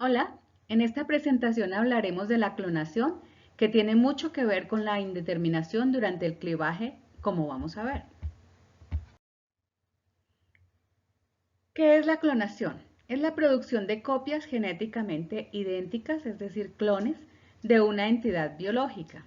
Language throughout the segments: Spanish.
Hola, en esta presentación hablaremos de la clonación, que tiene mucho que ver con la indeterminación durante el clivaje, como vamos a ver. ¿Qué es la clonación? Es la producción de copias genéticamente idénticas, es decir, clones, de una entidad biológica.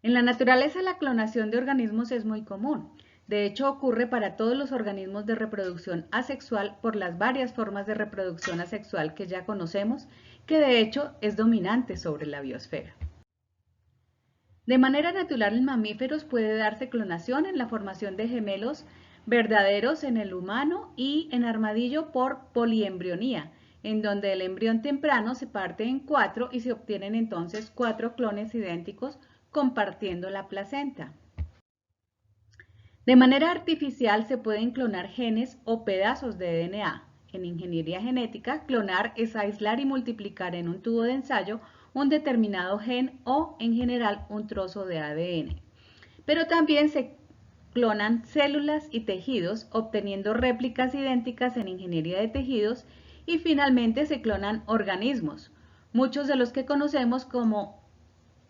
En la naturaleza, la clonación de organismos es muy común. De hecho, ocurre para todos los organismos de reproducción asexual por las varias formas de reproducción asexual que ya conocemos, que de hecho es dominante sobre la biosfera. De manera natural en mamíferos puede darse clonación en la formación de gemelos verdaderos en el humano y en armadillo por poliembrionía, en donde el embrión temprano se parte en cuatro y se obtienen entonces cuatro clones idénticos compartiendo la placenta. De manera artificial se pueden clonar genes o pedazos de DNA. En ingeniería genética, clonar es aislar y multiplicar en un tubo de ensayo un determinado gen o, en general, un trozo de ADN. Pero también se clonan células y tejidos, obteniendo réplicas idénticas en ingeniería de tejidos, y finalmente se clonan organismos. Muchos de los que conocemos como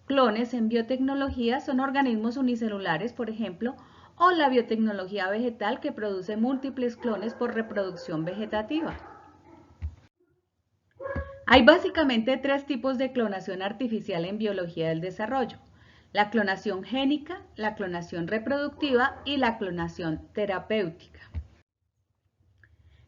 clones en biotecnología son organismos unicelulares, por ejemplo, o la biotecnología vegetal que produce múltiples clones por reproducción vegetativa. Hay básicamente tres tipos de clonación artificial en biología del desarrollo: la clonación génica, la clonación reproductiva y la clonación terapéutica.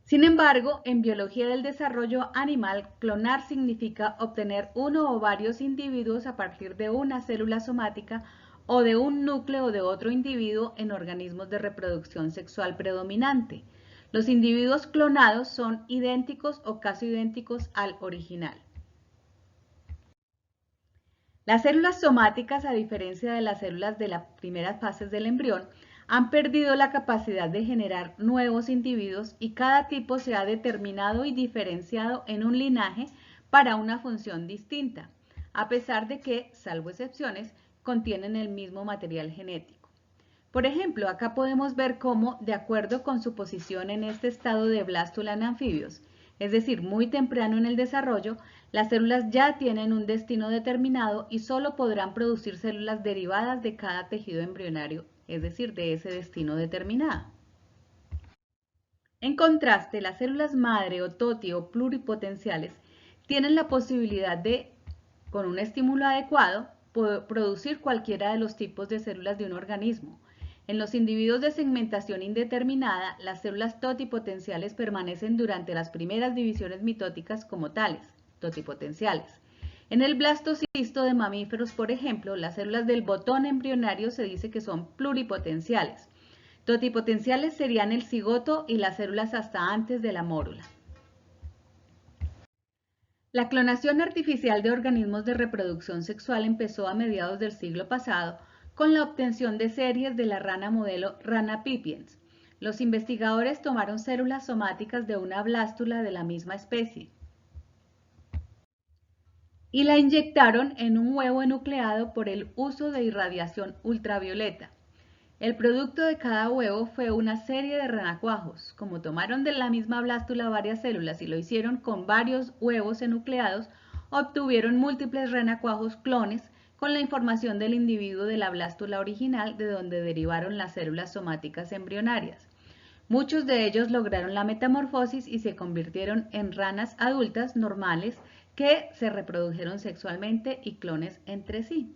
Sin embargo, en biología del desarrollo animal, clonar significa obtener uno o varios individuos a partir de una célula somática o de un núcleo de otro individuo en organismos de reproducción sexual predominante. Los individuos clonados son idénticos o casi idénticos al original. Las células somáticas, a diferencia de las células de las primeras fases del embrión, han perdido la capacidad de generar nuevos individuos y cada tipo se ha determinado y diferenciado en un linaje para una función distinta, a pesar de que, salvo excepciones, contienen el mismo material genético. Por ejemplo, acá podemos ver cómo, de acuerdo con su posición en este estado de blástula en anfibios, es decir, muy temprano en el desarrollo, las células ya tienen un destino determinado y solo podrán producir células derivadas de cada tejido embrionario, es decir, de ese destino determinado. En contraste, las células madre o TOTI o pluripotenciales tienen la posibilidad de, con un estímulo adecuado, producir cualquiera de los tipos de células de un organismo. En los individuos de segmentación indeterminada, las células totipotenciales permanecen durante las primeras divisiones mitóticas como tales, totipotenciales. En el blastocisto de mamíferos, por ejemplo, las células del botón embrionario se dice que son pluripotenciales. Totipotenciales serían el cigoto y las células hasta antes de la mórula. La clonación artificial de organismos de reproducción sexual empezó a mediados del siglo pasado con la obtención de series de la rana modelo Rana pipiens. Los investigadores tomaron células somáticas de una blástula de la misma especie y la inyectaron en un huevo enucleado por el uso de irradiación ultravioleta. El producto de cada huevo fue una serie de renacuajos. Como tomaron de la misma blástula varias células y lo hicieron con varios huevos enucleados, obtuvieron múltiples renacuajos clones con la información del individuo de la blástula original, de donde derivaron las células somáticas embrionarias. Muchos de ellos lograron la metamorfosis y se convirtieron en ranas adultas normales que se reprodujeron sexualmente y clones entre sí.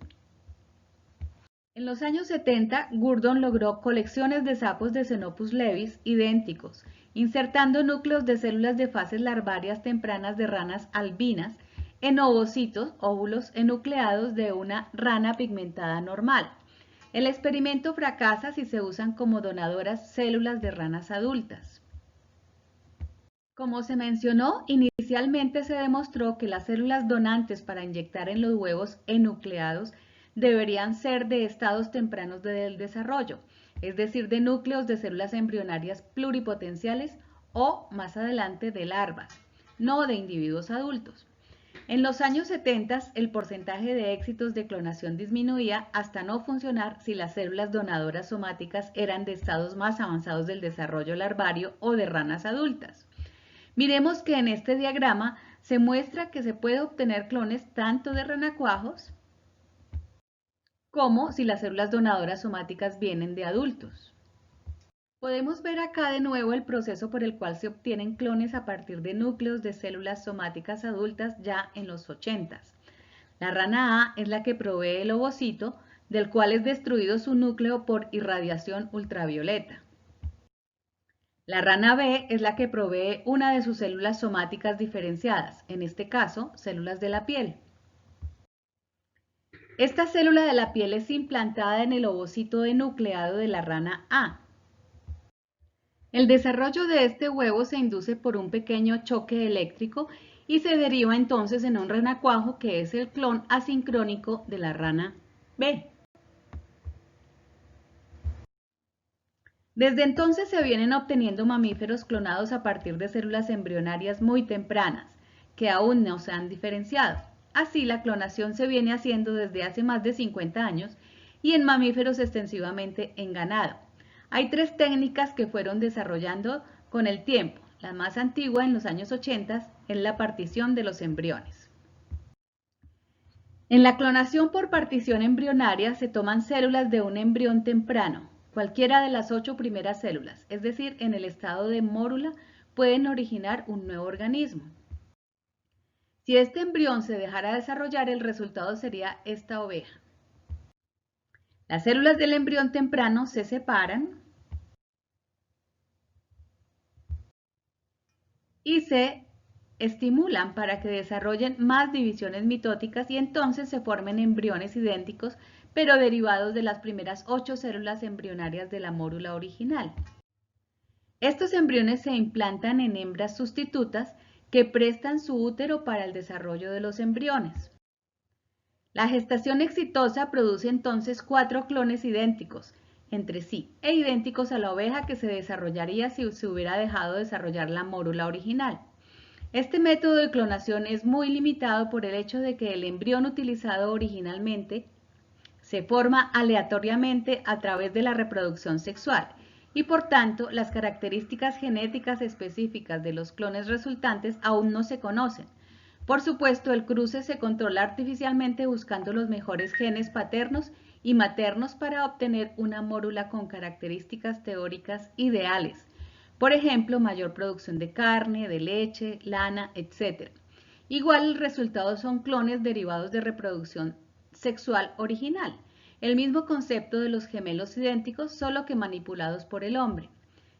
En los años 70, Gurdon logró colecciones de sapos de Xenopus levis idénticos, insertando núcleos de células de fases larvarias tempranas de ranas albinas en ovocitos, óvulos enucleados de una rana pigmentada normal. El experimento fracasa si se usan como donadoras células de ranas adultas. Como se mencionó, inicialmente se demostró que las células donantes para inyectar en los huevos enucleados deberían ser de estados tempranos del desarrollo, es decir, de núcleos de células embrionarias pluripotenciales o, más adelante, de larvas, no de individuos adultos. En los años 70, el porcentaje de éxitos de clonación disminuía hasta no funcionar si las células donadoras somáticas eran de estados más avanzados del desarrollo larvario o de ranas adultas. Miremos que en este diagrama se muestra que se puede obtener clones tanto de renacuajos como si las células donadoras somáticas vienen de adultos. Podemos ver acá de nuevo el proceso por el cual se obtienen clones a partir de núcleos de células somáticas adultas ya en los 80. La rana A es la que provee el ovocito, del cual es destruido su núcleo por irradiación ultravioleta. La rana B es la que provee una de sus células somáticas diferenciadas, en este caso, células de la piel. Esta célula de la piel es implantada en el ovocito enucleado de la rana A. El desarrollo de este huevo se induce por un pequeño choque eléctrico y se deriva entonces en un renacuajo que es el clon asincrónico de la rana B. Desde entonces se vienen obteniendo mamíferos clonados a partir de células embrionarias muy tempranas, que aún no se han diferenciado. Así, la clonación se viene haciendo desde hace más de 50 años y en mamíferos extensivamente en ganado. Hay 3 técnicas que fueron desarrollando con el tiempo. La más antigua, en los años 80, es la partición de los embriones. En la clonación por partición embrionaria se toman células de un embrión temprano. Cualquiera de las 8 primeras células, es decir, en el estado de mórula, pueden originar un nuevo organismo. Si este embrión se dejara desarrollar, el resultado sería esta oveja. Las células del embrión temprano se separan y se estimulan para que desarrollen más divisiones mitóticas y entonces se formen embriones idénticos, pero derivados de las primeras 8 células embrionarias de la mórula original. Estos embriones se implantan en hembras sustitutas que prestan su útero para el desarrollo de los embriones. La gestación exitosa produce entonces 4 clones idénticos entre sí e idénticos a la oveja que se desarrollaría si se hubiera dejado desarrollar la mórula original. Este método de clonación es muy limitado por el hecho de que el embrión utilizado originalmente se forma aleatoriamente a través de la reproducción sexual y por tanto las características genéticas específicas de los clones resultantes aún no se conocen. Por supuesto, el cruce se controla artificialmente buscando los mejores genes paternos y maternos para obtener una mórula con características teóricas ideales. Por ejemplo, mayor producción de carne, de leche, lana, etc. Igual el resultado son clones derivados de reproducción sexual original. El mismo concepto de los gemelos idénticos, solo que manipulados por el hombre.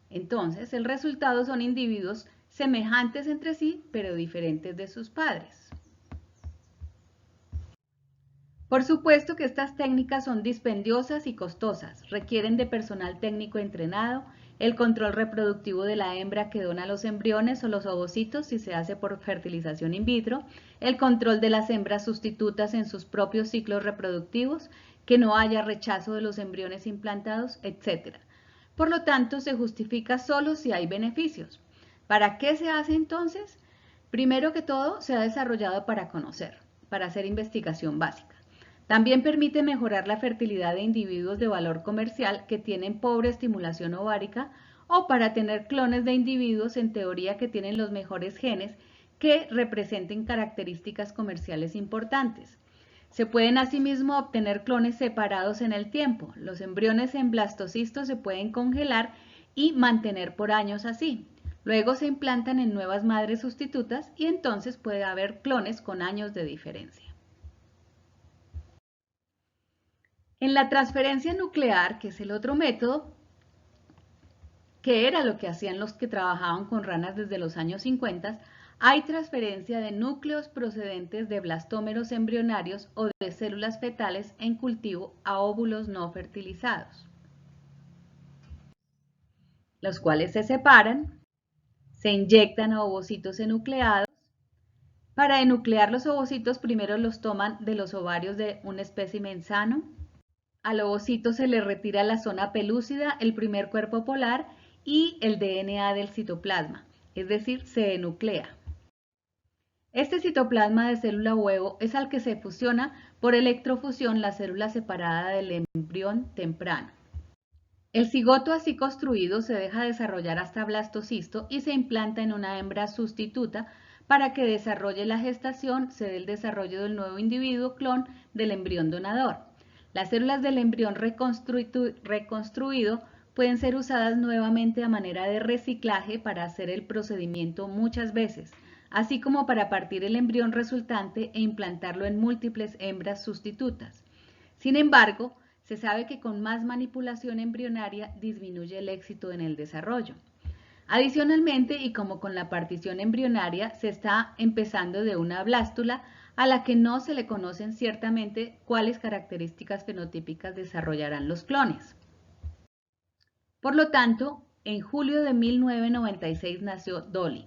Entonces, el resultado son individuos semejantes entre sí, pero diferentes de sus padres. Por supuesto que estas técnicas son dispendiosas y costosas, requieren de personal técnico entrenado, el control reproductivo de la hembra que dona los embriones o los ovocitos si se hace por fertilización in vitro, el control de las hembras sustitutas en sus propios ciclos reproductivos, que no haya rechazo de los embriones implantados, etc. Por lo tanto, se justifica solo si hay beneficios. ¿Para qué se hace entonces? Primero que todo, se ha desarrollado para conocer, para hacer investigación básica. También permite mejorar la fertilidad de individuos de valor comercial que tienen pobre estimulación ovárica o para tener clones de individuos en teoría que tienen los mejores genes que representen características comerciales importantes. Se pueden asimismo obtener clones separados en el tiempo. Los embriones en blastocistos se pueden congelar y mantener por años así. Luego se implantan en nuevas madres sustitutas y entonces puede haber clones con años de diferencia. En la transferencia nuclear, que es el otro método, que era lo que hacían los que trabajaban con ranas desde los años 50, hay transferencia de núcleos procedentes de blastómeros embrionarios o de células fetales en cultivo a óvulos no fertilizados, los cuales se separan, se inyectan a ovocitos enucleados. Para enuclear los ovocitos, primero los toman de los ovarios de un espécimen sano. Al ovocito se le retira la zona pelúcida, el primer cuerpo polar y el DNA del citoplasma, es decir, se enuclea. Este citoplasma de célula huevo es al que se fusiona por electrofusión la célula separada del embrión temprano. El cigoto así construido se deja desarrollar hasta blastocisto y se implanta en una hembra sustituta para que desarrolle la gestación, se dé el desarrollo del nuevo individuo clon del embrión donador. Las células del embrión reconstruido pueden ser usadas nuevamente a manera de reciclaje para hacer el procedimiento muchas veces, así como para partir el embrión resultante e implantarlo en múltiples hembras sustitutas. Sin embargo, se sabe que con más manipulación embrionaria disminuye el éxito en el desarrollo. Adicionalmente, y como con la partición embrionaria, se está empezando de una blástula a la que no se le conocen ciertamente cuáles características fenotípicas desarrollarán los clones. Por lo tanto, en julio de 1996 nació Dolly.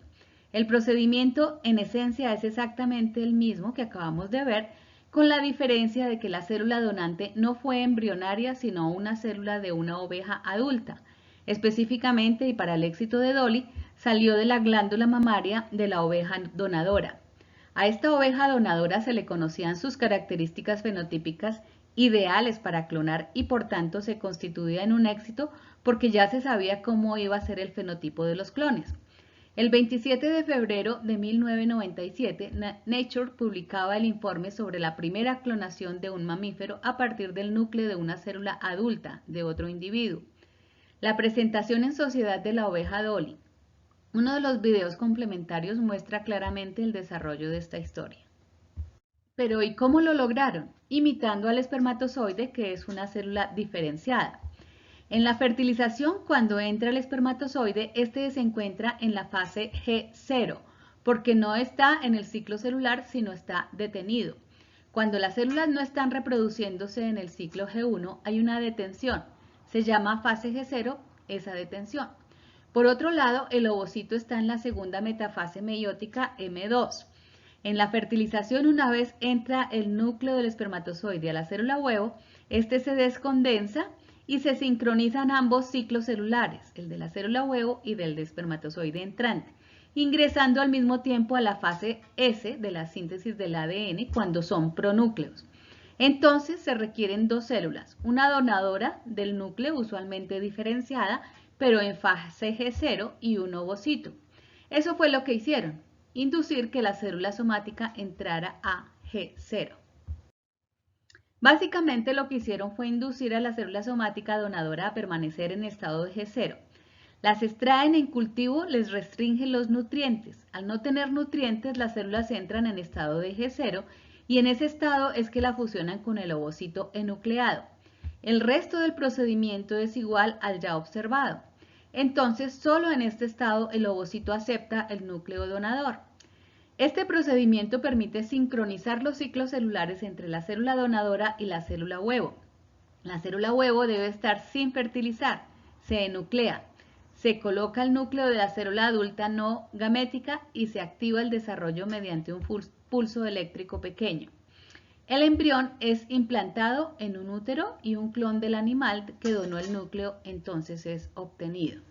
El procedimiento en esencia es exactamente el mismo que acabamos de ver, con la diferencia de que la célula donante no fue embrionaria, sino una célula de una oveja adulta. Específicamente, y para el éxito de Dolly, salió de la glándula mamaria de la oveja donadora. A esta oveja donadora se le conocían sus características fenotípicas ideales para clonar y por tanto se constituía en un éxito porque ya se sabía cómo iba a ser el fenotipo de los clones. El 27 de febrero de 1997, Nature publicaba el informe sobre la primera clonación de un mamífero a partir del núcleo de una célula adulta de otro individuo. La presentación en sociedad de la oveja Dolly. Uno de los videos complementarios muestra claramente el desarrollo de esta historia. Pero ¿y cómo lo lograron? Imitando al espermatozoide, que es una célula diferenciada. En la fertilización, cuando entra el espermatozoide, este se encuentra en la fase G0, porque no está en el ciclo celular, sino está detenido. Cuando las células no están reproduciéndose en el ciclo G1, hay una detención. Se llama fase G0 esa detención. Por otro lado, el ovocito está en la segunda metafase meiótica M2. En la fertilización, una vez entra el núcleo del espermatozoide a la célula huevo, este se descondensa y se sincronizan ambos ciclos celulares, el de la célula huevo y del de espermatozoide entrante, ingresando al mismo tiempo a la fase S de la síntesis del ADN cuando son pronúcleos. Entonces se requieren dos células, una donadora del núcleo usualmente diferenciada, pero en fase G0 y un ovocito. Eso fue lo que hicieron, inducir que la célula somática entrara a G0. Básicamente lo que hicieron fue inducir a la célula somática donadora a permanecer en estado de G0. Las extraen en cultivo, les restringen los nutrientes. Al no tener nutrientes, las células entran en estado de G0 y en ese estado es que la fusionan con el ovocito enucleado. El resto del procedimiento es igual al ya observado. Entonces, solo en este estado el ovocito acepta el núcleo donador. Este procedimiento permite sincronizar los ciclos celulares entre la célula donadora y la célula huevo. La célula huevo debe estar sin fertilizar, se enuclea, se coloca el núcleo de la célula adulta no gamética y se activa el desarrollo mediante un pulso eléctrico pequeño. El embrión es implantado en un útero y un clon del animal que donó el núcleo entonces es obtenido.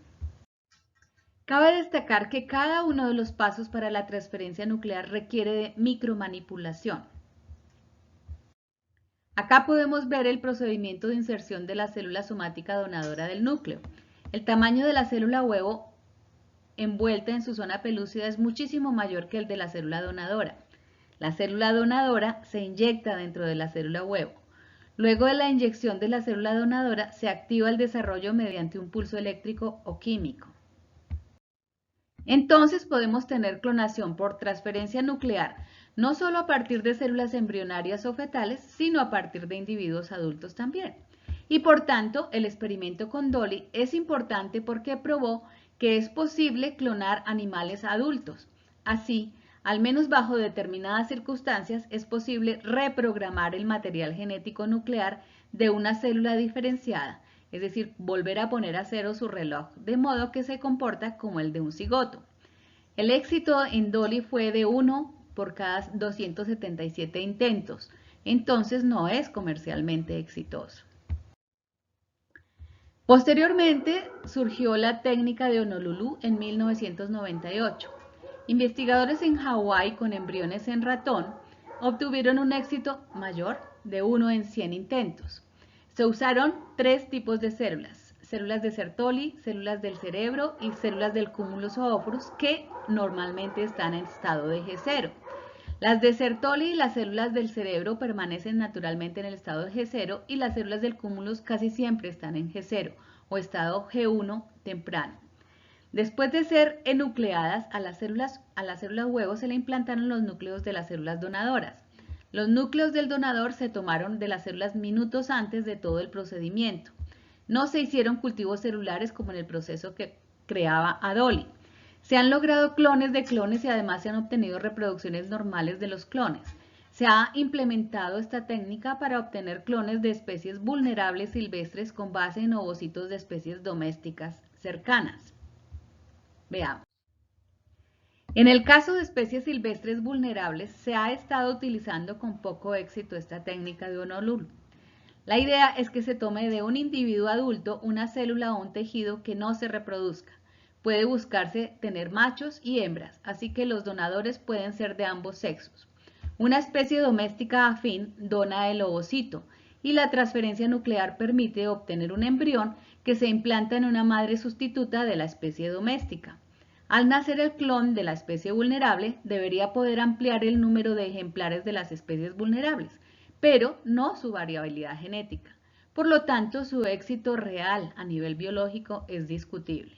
Cabe destacar que cada uno de los pasos para la transferencia nuclear requiere de micromanipulación. Acá podemos ver el procedimiento de inserción de la célula somática donadora del núcleo. El tamaño de la célula huevo envuelta en su zona pelúcida es muchísimo mayor que el de la célula donadora. La célula donadora se inyecta dentro de la célula huevo. Luego de la inyección de la célula donadora se activa el desarrollo mediante un pulso eléctrico o químico. Entonces podemos tener clonación por transferencia nuclear, no solo a partir de células embrionarias o fetales, sino a partir de individuos adultos también. Y por tanto, el experimento con Dolly es importante porque probó que es posible clonar animales adultos. Así, al menos bajo determinadas circunstancias, es posible reprogramar el material genético nuclear de una célula diferenciada, es decir, volver a poner a cero su reloj, de modo que se comporta como el de un cigoto. El éxito en Dolly fue de 1 por cada 277 intentos, entonces no es comercialmente exitoso. Posteriormente surgió la técnica de Honolulu en 1998. Investigadores en Hawái con embriones en ratón obtuvieron un éxito mayor de 1 en 100 intentos. Se usaron 3 tipos de células, células de Sertoli, células del cerebro y células del cúmulo zoophorus que normalmente están en estado de G0. Las de Sertoli y las células del cerebro permanecen naturalmente en el estado de G0 y las células del cúmulo casi siempre están en G0 o estado G1 temprano. Después de ser enucleadas, a las células huevo se le implantaron los núcleos de las células donadoras. Los núcleos del donador se tomaron de las células minutos antes de todo el procedimiento. No se hicieron cultivos celulares como en el proceso que creaba a Dolly. Se han logrado clones de clones y además se han obtenido reproducciones normales de los clones. Se ha implementado esta técnica para obtener clones de especies vulnerables silvestres con base en ovocitos de especies domésticas cercanas. Veamos. En el caso de especies silvestres vulnerables, se ha estado utilizando con poco éxito esta técnica de Honolulu. La idea es que se tome de un individuo adulto una célula o un tejido que no se reproduzca. Puede buscarse tener machos y hembras, así que los donadores pueden ser de ambos sexos. Una especie doméstica afín dona el ovocito y la transferencia nuclear permite obtener un embrión que se implanta en una madre sustituta de la especie doméstica. Al nacer el clon de la especie vulnerable, debería poder ampliar el número de ejemplares de las especies vulnerables, pero no su variabilidad genética. Por lo tanto, su éxito real a nivel biológico es discutible.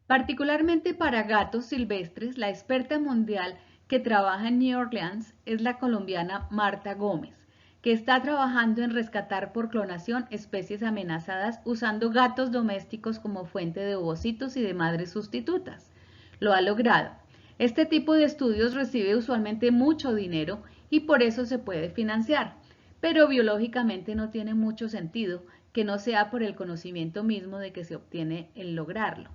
Particularmente para gatos silvestres, la experta mundial que trabaja en New Orleans es la colombiana Marta Gómez, que está trabajando en rescatar por clonación especies amenazadas usando gatos domésticos como fuente de ovocitos y de madres sustitutas. Lo ha logrado. Este tipo de estudios recibe usualmente mucho dinero y por eso se puede financiar, pero biológicamente no tiene mucho sentido que no sea por el conocimiento mismo de que se obtiene el lograrlo.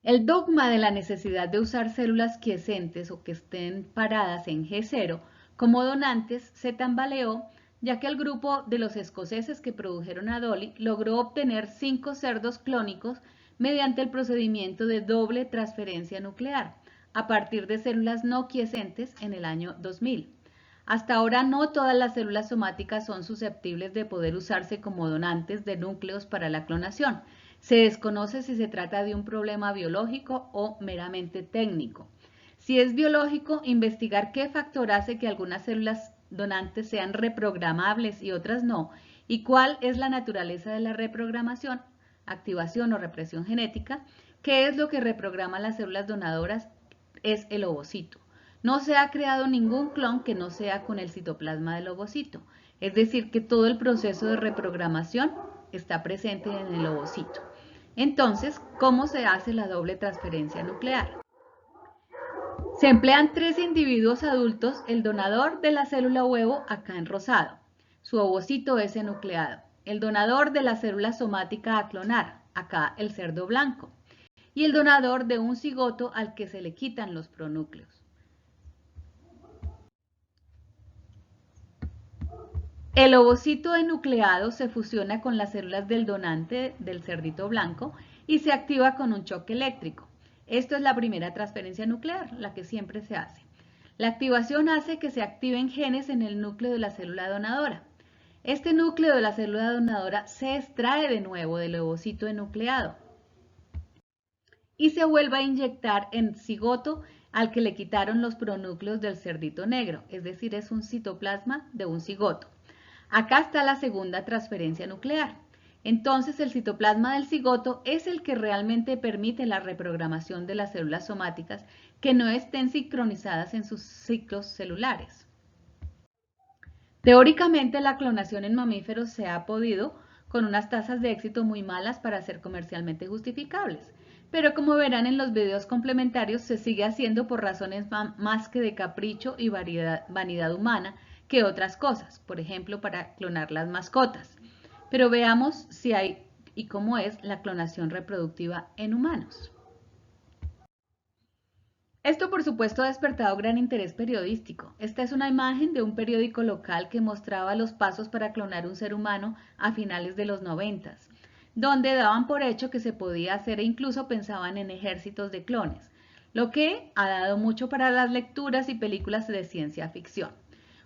El dogma de la necesidad de usar células quiescentes o que estén paradas en G0 como donantes se tambaleó, ya que el grupo de los escoceses que produjeron a Dolly logró obtener 5 cerdos clónicos mediante el procedimiento de doble transferencia nuclear, a partir de células no quiescentes en el año 2000. Hasta ahora no todas las células somáticas son susceptibles de poder usarse como donantes de núcleos para la clonación. Se desconoce si se trata de un problema biológico o meramente técnico. Si es biológico, investigar qué factor hace que algunas células donantes sean reprogramables y otras no, y cuál es la naturaleza de la reprogramación, activación o represión genética, qué es lo que reprograma las células donadoras, es el ovocito. No se ha creado ningún clon que no sea con el citoplasma del ovocito, es decir, que todo el proceso de reprogramación está presente en el ovocito. Entonces, ¿cómo se hace la doble transferencia nuclear? Se emplean 3 individuos adultos, el donador de la célula huevo acá en rosado, su ovocito es enucleado, el donador de la célula somática a clonar, acá el cerdo blanco, y el donador de un cigoto al que se le quitan los pronúcleos. El ovocito enucleado se fusiona con las células del donante del cerdito blanco y se activa con un choque eléctrico. Esto es la primera transferencia nuclear, la que siempre se hace. La activación hace que se activen genes en el núcleo de la célula donadora. Este núcleo de la célula donadora se extrae de nuevo del ovocito enucleado y se vuelve a inyectar en cigoto al que le quitaron los pronúcleos del cerdito negro, es decir, es un citoplasma de un cigoto. Acá está la segunda transferencia nuclear. Entonces el citoplasma del cigoto es el que realmente permite la reprogramación de las células somáticas que no estén sincronizadas en sus ciclos celulares. Teóricamente la clonación en mamíferos se ha podido con unas tasas de éxito muy malas para ser comercialmente justificables, pero como verán en los videos complementarios se sigue haciendo por razones más que de capricho y vanidad humana que otras cosas, por ejemplo para clonar las mascotas. Pero veamos si hay y cómo es la clonación reproductiva en humanos. Esto por supuesto ha despertado gran interés periodístico. Esta es una imagen de un periódico local que mostraba los pasos para clonar un ser humano a finales de los 90, donde daban por hecho que se podía hacer e incluso pensaban en ejércitos de clones, lo que ha dado mucho para las lecturas y películas de ciencia ficción.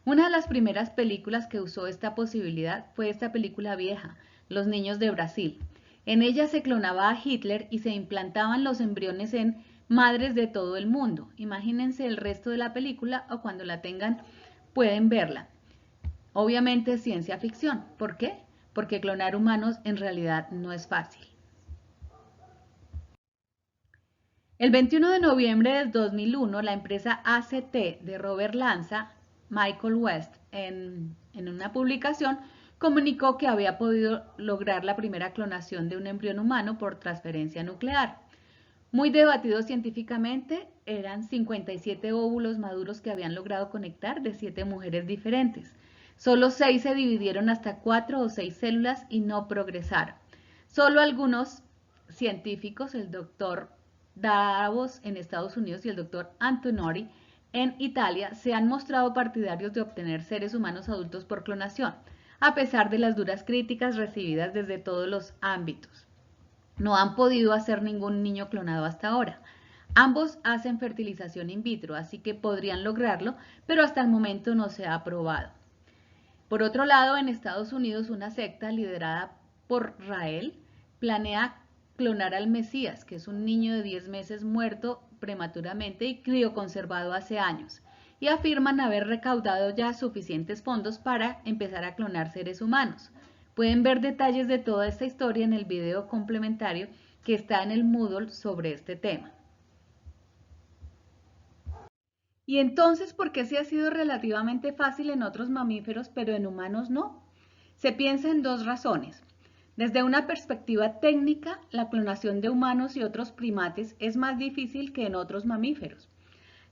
Una de las primeras películas que usó esta posibilidad fue esta película vieja, Los niños de Brasil. En ella se clonaba a Hitler y se implantaban los embriones en madres de todo el mundo. Imagínense el resto de la película o cuando la tengan pueden verla. Obviamente es ciencia ficción. ¿Por qué? Porque clonar humanos en realidad no es fácil. El 21 de noviembre del 2001, la empresa ACT de Robert Lanza, Michael West, en una publicación, comunicó que había podido lograr la primera clonación de un embrión humano por transferencia nuclear. Muy debatido científicamente, eran 57 óvulos maduros que habían logrado conectar de 7 mujeres diferentes. Solo 6 se dividieron hasta 4 o 6 células y no progresaron. Solo algunos científicos, el doctor Davos en Estados Unidos y el doctor Antonori en Italia, se han mostrado partidarios de obtener seres humanos adultos por clonación, a pesar de las duras críticas recibidas desde todos los ámbitos. No han podido hacer ningún niño clonado hasta ahora. Ambos hacen fertilización in vitro, así que podrían lograrlo, pero hasta el momento no se ha aprobado. Por otro lado, en Estados Unidos, una secta liderada por Rael planea clonar al Mesías, que es un niño de 10 meses muerto prematuramente y crioconservado hace años, y afirman haber recaudado ya suficientes fondos para empezar a clonar seres humanos. Pueden ver detalles de toda esta historia en el video complementario que está en el Moodle sobre este tema. ¿Y entonces por qué sí ha sido relativamente fácil en otros mamíferos, pero en humanos no? Se piensa en dos razones. Desde una perspectiva técnica, la clonación de humanos y otros primates es más difícil que en otros mamíferos.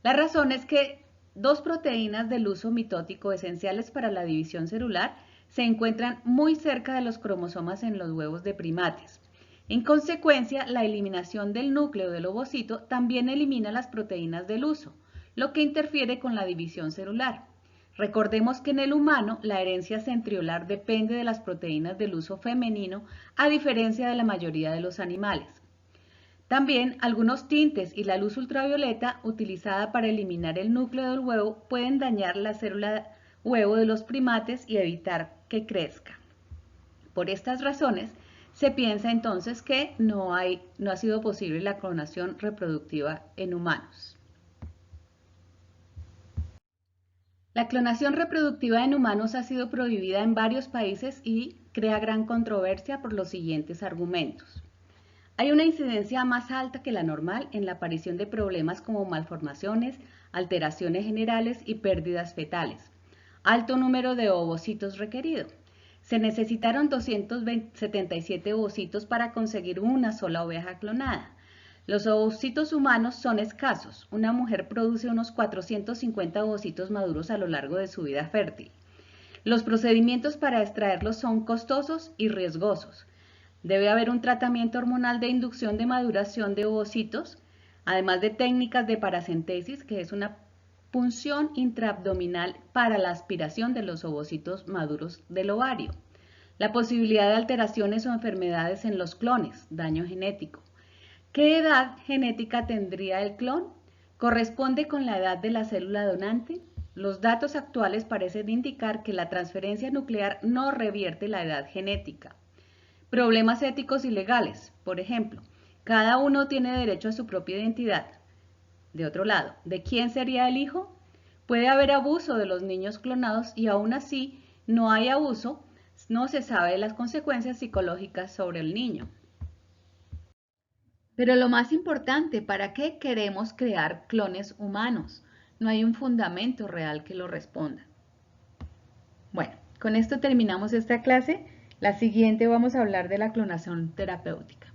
La razón es que dos proteínas del uso mitótico esenciales para la división celular se encuentran muy cerca de los cromosomas en los huevos de primates. En consecuencia, la eliminación del núcleo del ovocito también elimina las proteínas del uso, lo que interfiere con la división celular. Recordemos que en el humano la herencia centriolar depende de las proteínas del uso femenino, a diferencia de la mayoría de los animales. También algunos tintes y la luz ultravioleta utilizada para eliminar el núcleo del huevo pueden dañar la célula huevo de los primates y evitar que crezca. Por estas razones, se piensa entonces que no ha sido posible la clonación reproductiva en humanos. La clonación reproductiva en humanos ha sido prohibida en varios países y crea gran controversia por los siguientes argumentos. Hay una incidencia más alta que la normal en la aparición de problemas como malformaciones, alteraciones generales y pérdidas fetales. Alto número de ovocitos requerido. Se necesitaron 277 ovocitos para conseguir una sola oveja clonada. Los ovocitos humanos son escasos. Una mujer produce unos 450 ovocitos maduros a lo largo de su vida fértil. Los procedimientos para extraerlos son costosos y riesgosos. Debe haber un tratamiento hormonal de inducción de maduración de ovocitos, además de técnicas de paracentesis, que es una punción intraabdominal para la aspiración de los ovocitos maduros del ovario. La posibilidad de alteraciones o enfermedades en los clones, daño genético. ¿Qué edad genética tendría el clon? ¿Corresponde con la edad de la célula donante? Los datos actuales parecen indicar que la transferencia nuclear no revierte la edad genética. Problemas éticos y legales. Por ejemplo, cada uno tiene derecho a su propia identidad. De otro lado, ¿de quién sería el hijo? Puede haber abuso de los niños clonados y aún así no hay abuso, no se sabe de las consecuencias psicológicas sobre el niño. Pero lo más importante, ¿para qué queremos crear clones humanos? No hay un fundamento real que lo responda. Bueno, con esto terminamos esta clase. La siguiente vamos a hablar de la clonación terapéutica.